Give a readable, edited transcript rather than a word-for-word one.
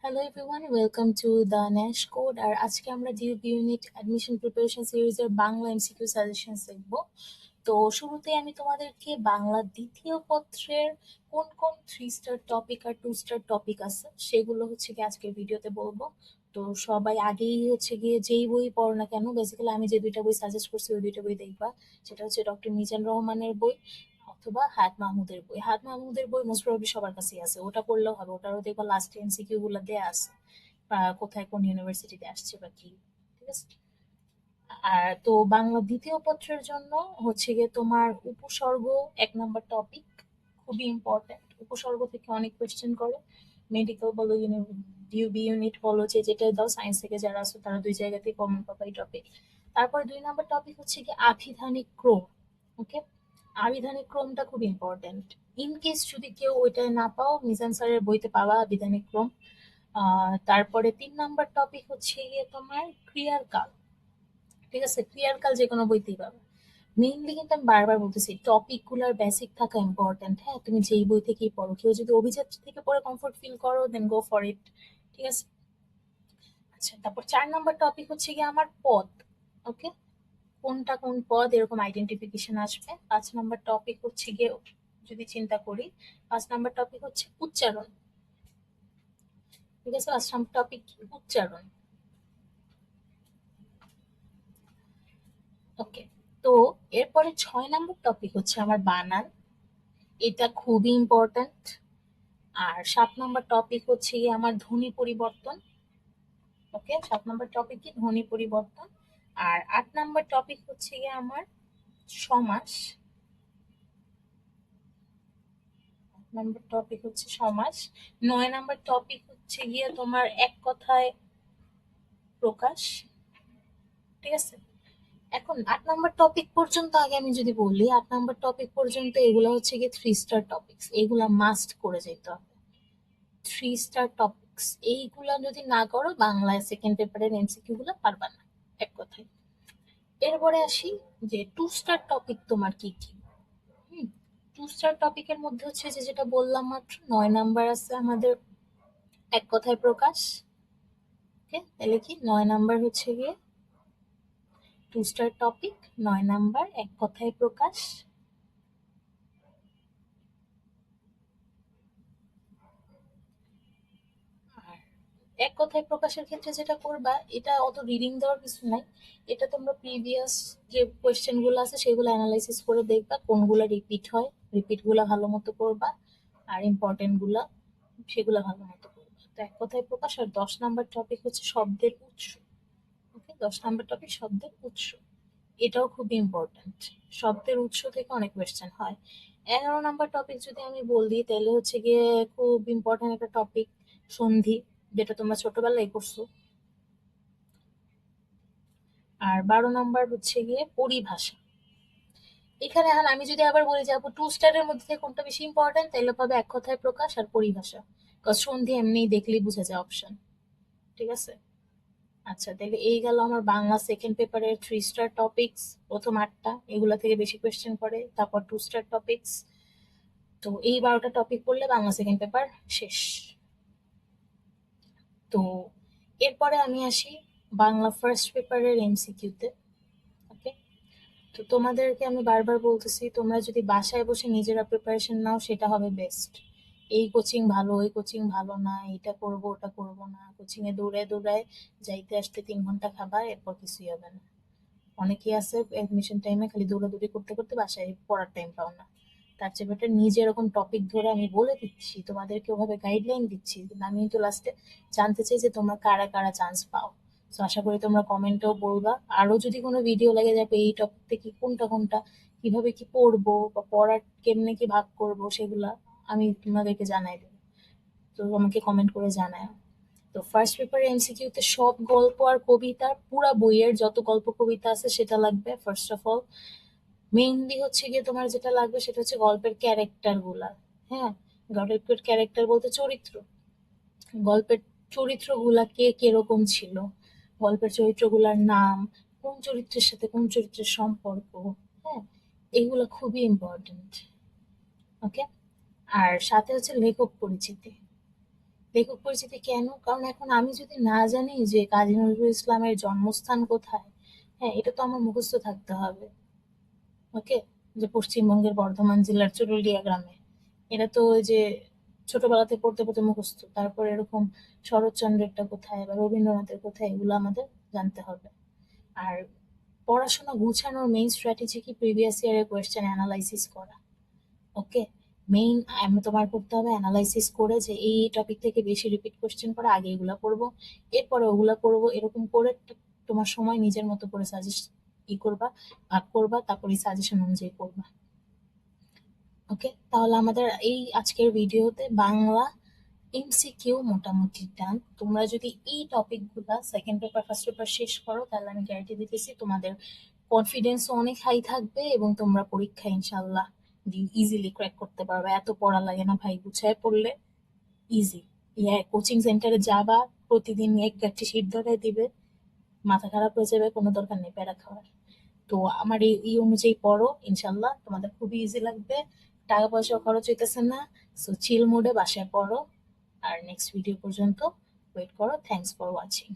Hello everyone, welcome to the Nash Code. আর আজকে আমরা ডিউবি ইউনিট অ্যাডমিশন প্রিপারেশন সিরিজের বাংলা এমসিকিউ সাজেশন দেখব। তো শুরুতে আমি তোমাদেরকে বাংলা দ্বিতীয় পত্রের কোন কোন 3 স্টার টপিক আর 2 স্টার টপিক আছে সেগুলো হচ্ছে গিয়ে আজকের ভিডিওতে বলবো। তো সবাই আগেই হচ্ছে গিয়ে যেই বই পড়ো না কেন, বেসিক্যালি আমি যে দুইটা বই সাজেস্ট করছি ওই দুইটা বই দেখবা। সেটা হচ্ছে ডক্টর মিজান রহমানের বই অথবা হায়াত মাহমুদের বই। হায়াত মাহমুদের বই মোস্ট প্রবাবলি সবার কাছেই আছে, ওটা পড়লেও হবে। ওটারও দেখবা লাস্টে এমসিকিউ গুলো দেয়া আছে, কোথায় কোন ইউনিভার্সিটিতে আসছে বা কি। ঠিক আছে। আর তো বাংলা দ্বিতীয় পত্রের জন্য হচ্ছে গিয়ে তোমার উপসর্গ 1 নম্বর টপিক খুবই ইম্পর্টেন্ট। উপসর্গ থেকে অনেক কোয়েশ্চেন করে, মেডিকেল বলো ডিউবি ইউনিট বলো, যে যেটা দাও, সায়েন্স থেকে যারা আসো তারা দুই জায়গাতেই কমন পাবা এই টপিক। তারপর 2 নম্বর টপিক হচ্ছে কি আভিধানিক ক্রম। ওকে, আভিধানিক ক্রমটা খুব ইম্পর্টেন্ট। ইন কেস যদি কেউ ওইটা না পাও, মিজান স্যারের বইতে পাওয়া আভিধানিক ক্রম। তারপরে 3 নম্বর টপিক হচ্ছে গিয়ে তোমার ক্রিয়ার কাল। ঠিক আছে, ক্রিয়ার কাল যে কোনো বইতেই পাবে। মেইনলি কিন্তু আমি বারবার বলতেছি টপিক গুলার বেসিক থাকা ইম্পর্টেন্ট। হ্যাঁ, তুমি যেই বই থেকেই পড়ো, কেউ যদি অভিজাত থেকে পড়ে কমফোর্ট ফিল করো দেন গো ফর ইট। ঠিক আছে। আচ্ছা, তারপর 4 নম্বর টপিক হচ্ছে গিয়ে আমার পদ। ওকে, কোনটা কোন পদ এরকম আইডেন্টিফিকেশন আসবে। 5 নম্বর টপিক হচ্ছে গিয়ে, যদি চিন্তা করি, 5 নম্বর টপিক হচ্ছে উচ্চারণ। ঠিক আছে, 5 নম্বর টপিক উচ্চারণ। ওকে, তো এরপরে 6 নম্বর টপিক হচ্ছে আমার বানান। এটা খুবই ইম্পর্ট্যান্ট। আর 7 নম্বর টপিক হচ্ছে গিয়ে আমার ধ্বনি পরিবর্তন। ওকে, 7 নম্বর টপিক কি ধ্বনি পরিবর্তন। আর 8 নম্বর টপিক হচ্ছে গিয়ে আমার সমাস। 8 নম্বর টপিক হচ্ছে সমাস। 9 নম্বর টপিক হচ্ছে গিয়ে তোমার এক কথায় প্রকাশ। ঠিক আছে। এখন 8 নম্বর টপিক পর্যন্ত আগে আমি যদি বলি, 8 নম্বর টপিক পর্যন্ত এগুলো হচ্ছে গিয়ে 3 স্টার টপিকস, এগুলা মাস্ট করে যেতে হবে। 3 স্টার টপিকস এইগুলা যদি না করো, বাংলায় সেকেন্ড পেপারের এমসিকিউ গুলো পারবা না, এক কথায়। এরপরে আসি যে 2 স্টার টপিক তোমার কি কি। 2 স্টার টপিকের মধ্যে হচ্ছে যে যেটা বললাম মাত্র, 9 নাম্বার আছে আমাদের এক কথায় প্রকাশ। ওকে, তাহলে কি 9 নাম্বার হচ্ছে গিয়ে 2 স্টার টপিক, 9 নাম্বার এক কথায় প্রকাশ। আর এক কথায় প্রকাশের ক্ষেত্রে যেটা করবা, এটা অত রিডিং দেওয়ার কিছু নাই। এটা তোমরা প্রিভিয়াস যে কোয়েশ্চেন গুলো আছে সেগুলো অ্যানালাইসিস করে দেখবা কোনগুলা রিপিট হয়, রিপিট গুলা ভালো মতো করবা। আর ইম্পর্টেন্ট গুলা সেগুলা ভালো মতো করবা। তো এক কথায় প্রকাশ। আর 10 নাম্বার টপিক হচ্ছে শব্দের উৎস। ওকে, 10 নাম্বার টপিক শব্দের উৎস, এটাও খুব ইম্পর্টেন্ট। শব্দের উৎস থেকে অনেক কোয়েশ্চেন হয়। 11 নাম্বার টপিক যদি আমি বলি, তাহলে হচ্ছে গিয়ে খুব ইম্পর্টেন্ট একটা টপিক, সন্ধি, যেটা তোমরা ছোটবেলায় করছো। আর 12 নাম্বার হচ্ছে গিয়ে পরিভাষা। এখানে এখন আমি যদি আবার বলি যে আপু 2 স্টারের মধ্যে থেকে কোনটা বেশি ইম্পর্টেন্ট, তাহলে পাবে এক কথায় প্রকাশ আর পরিভাষা। কারণ সন্ধি এমনিই দেখলেই বোঝা যায় অপশন। ঠিক আছে। আচ্ছা, তাহলে এই গেল আমার বাংলা সেকেন্ড পেপারের 3 স্টার টপিকস, প্রথম 8টা, এগুলা থেকে বেশি কোয়েশ্চেন করে। তারপর 2 স্টার টপিকস। তো এই 12টা টপিক পড়লে বাংলা সেকেন্ড পেপার শেষ। তো এরপরে আমি আসি বাংলা ফার্স্ট পেপারের এমসিকিউতে। ওকে, তো তোমাদেরকে আমি বারবার বলতেছি, তোমরা যদি বাসায় বসে নিজেরা প্রিপারেশন নাও সেটা হবে বেস্ট। এই কোচিং ভালো, ওই কোচিং ভালো না, এটা করব ওটা করব না, কোচিং এ দৌড়ে দৌড়ায় যাইতে আসতে 3 ঘন্টা খাবা, এরপর কিছুই হবে না। অনেকেই আছে অ্যাডমিশন টাইমে খালি দৌড়াদৌড়ি করতে করতে বাসায় পড়ার টাইম পাও না। তার চেয়ে বেটার নিজে এরকম টপিক ধরে আমি বলে দিচ্ছি, তোমাদেরকে ওভাবে গাইডলাইন দিচ্ছি, কিন্তু আমি তো লাস্টে জানতে চাই যে তোমরা কারা কারা চান্স পাও। তো আশা করি তোমরা কমেন্টেও বলবা। আরো যদি কোনো ভিডিও লাগে যাবে এই টপিক থেকে কোনটা কোনটা কিভাবে কি পড়বো বা পড়ার কেমনে কি ভাগ করব, সেগুলা আমি তোমাদেরকে জানাই দেবো। তো আমাকে কমেন্ট করে জানায়। তো ফার্স্ট পেপারে এমসিকিউ তে সব গল্প আর কবিতা, পুরা বইয়ের যত গল্প কবিতা আছে সেটা লাগবে ফার্স্ট অফ অল। মেইনলি হচ্ছে গিয়ে তোমার যেটা লাগবে সেটা হচ্ছে গল্পের ক্যারেক্টার গুলা। হ্যাঁ, গল্পের ক্যারেক্টার বলতে চরিত্র। গল্পের চরিত্রগুলা কে কিরকম ছিল, গল্পের চরিত্রগুলার নাম, কোন চরিত্রের সাথে কোন চরিত্রের সম্পর্ক। হ্যাঁ, এগুলো খুবই ইম্পর্টেন্ট। ওকে, আর সাথে হচ্ছে লেখক পরিচিতি। লেখক পরিচিতি কেন? কারণ এখন আমি যদি না জানি যে কাজী নজরুল ইসলামের জন্মস্থান কোথায়, হ্যাঁ, এটা তো আমার মুখস্থ থাকতে হবে। ওকে, যে পশ্চিমবঙ্গের বর্ধমান জেলার চুরুলিয়া গ্রামে, এটা তো ওই যে ছোটবেলাতে পড়তে পড়তে মুখস্থ। তারপর এরকম শরৎচন্দ্রেরটা কোথায় বা রবীন্দ্রনাথের কোথায়, এগুলো আমাদের জানতে হবে। আর পড়াশোনা গুছানোর মেইন স্ট্র্যাটেজি কি? প্রিভিয়াস ইয়ারের কোয়েশ্চেন অ্যানালাইসিস করা। ওকে, মেইন আমি তোমার করতে হবে অ্যানালাইসিস করে যে এই টপিক থেকে বেশি রিপিট কোশ্চেন করে আগে এগুলা পড়বো, এরপরে ওগুলা পড়বো, এরকম করে তোমার সময় নিজের মতো করে সাজেস্ট করবা, ভাগ করবা, তারপর এই সাজেশন অনুযায়ী পড়বা। ওকে, তাহলে আমাদের এই আজকের ভিডিওতে বাংলা এমসিকিউ মোটামুটি ডান। তোমরা যদি এই টপিকগুলা সেকেন্ড পেপার ফার্স্ট পেপার শেষ করো, তাহলে আমি গ্যারান্টি দিতেছি তোমাদের কনফিডেন্সও অনেক হাই থাকবে এবং তোমরা পরীক্ষা ইনশাল্লাহ ইজিলি ক্র্যাক করতে পারবে। এত পড়া লাগে না ভাই, গুছায় পড়লে ইজি। ইয়ে, কোচিং সেন্টারে যাবা, প্রতিদিন এক গাঠি শীট ধরে দিবে, মাথা খারাপ হয়ে যাবে, কোনো দরকার নেই প্যারা খাওয়ার। তো আমার এই অনুযায়ী পড়ো, ইনশাল্লাহ তোমাদের খুবই ইজি লাগবে, টাকা পয়সা খরচ হইতেছে না। সো চিল মোডে বাসায় পড়ো, আর নেক্সট ভিডিও পর্যন্ত ওয়েট করো। Thanks for watching.